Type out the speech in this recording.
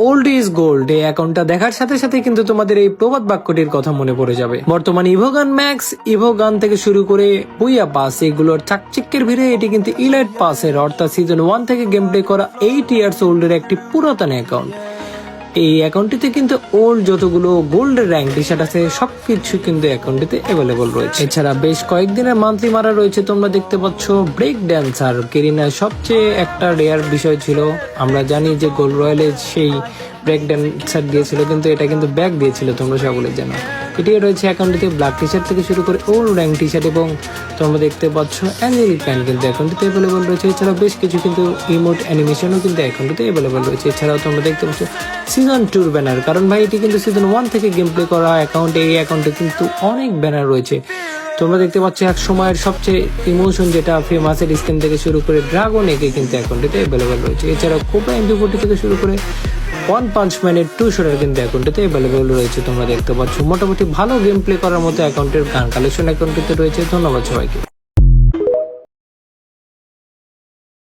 Old is gold এই অ্যাকাউন্টটা দেখার সাথে সাথে কিন্তু তোমাদের এই প্রবাদ বাক্যটির কথা মনে পড়ে যাবে। বর্তমানে ইভোগান ম্যাক্স, ইভোগান থেকে শুরু করে বুইয়া পাস এগুলোর চাকচিক্যের ভিড়ে এটি কিন্তু ইলাইট পাসের অর্থাৎ সিজন 1 থেকে গেম প্লে করা 8 ইয়ার্স ওল্ডের একটি পুরাতন অ্যাকাউন্ট। এই অ্যাকাউন্টটিতে কিন্তু ওল্ড যতগুলো গোল্ডের র্যাঙ্ক টি শার্ট আছে সবকিছু কিন্তু অ্যাকাউন্টটিতে অ্যাভেলেবল রয়েছে। এছাড়া বেশ কয়েকদিনের মান্থলি মারা রয়েছে। তোমরা দেখতে পাচ্ছ ব্রেক ড্যান্সার কেরিনার সবচেয়ে একটা রেয়ার বিষয় ছিল। আমরা জানি যে গোল্ড রয়্যালে সেই ব্রেক ড্যান্সার দিয়েছিল, কিন্তু এটা কিন্তু ব্যাক দিয়েছিল, তোমরা সকলে জানো। এটি রয়েছে অ্যাকাউন্টটিতে ব্ল্যাক টি শার্ট থেকে শুরু করে ওল্ড র্যাঙ্ক টি শার্ট এবং তোমরা দেখতে পাচ্ছ অ্যাঞ্জেলিক প্যান্ট কিন্তু অ্যাকাউন্টটিতে অ্যাভেলেবল রয়েছে। এছাড়াও বেশ কিছু কিন্তু ইমোট অ্যানিমেশনও কিন্তু অ্যাকাউন্টটিতে অ্যাভেলেবল রয়েছে। এছাড়াও তোমরা দেখতে পাচ্ছ সিজন 2 ব্যানার, কারণ ভাই এটি কিন্তু সিজন 1 থেকে গেম প্লে করা অ্যাকাউন্ট। এই অ্যাকাউন্টে কিন্তু অনেক ব্যানার রয়েছে। তোমরা দেখতে পাচ্ছ এক সময়ের সবচেয়ে ইমোশন যেটা ফেমাসের স্কিন থেকে শুরু করে ড্রাগন একে কিন্তু অ্যাকাউন্টটিতে অ্যাভেলেবল রয়েছে। এছাড়াও কোপা এমপি40 থেকে শুরু করে ওয়ান পাঞ্চ ম্যানের 2 শটার কিন্তু অ্যাকাউন্টটিতে অ্যাভেলেবল রয়েছে। তোমরা দেখতে পাচ্ছ মোটামুটি ভালো গেম প্লে করার মতো অ্যাকাউন্টের গান কালেকশন অ্যাকাউন্টটিতে রয়েছে। ধন্যবাদ সবাইকে।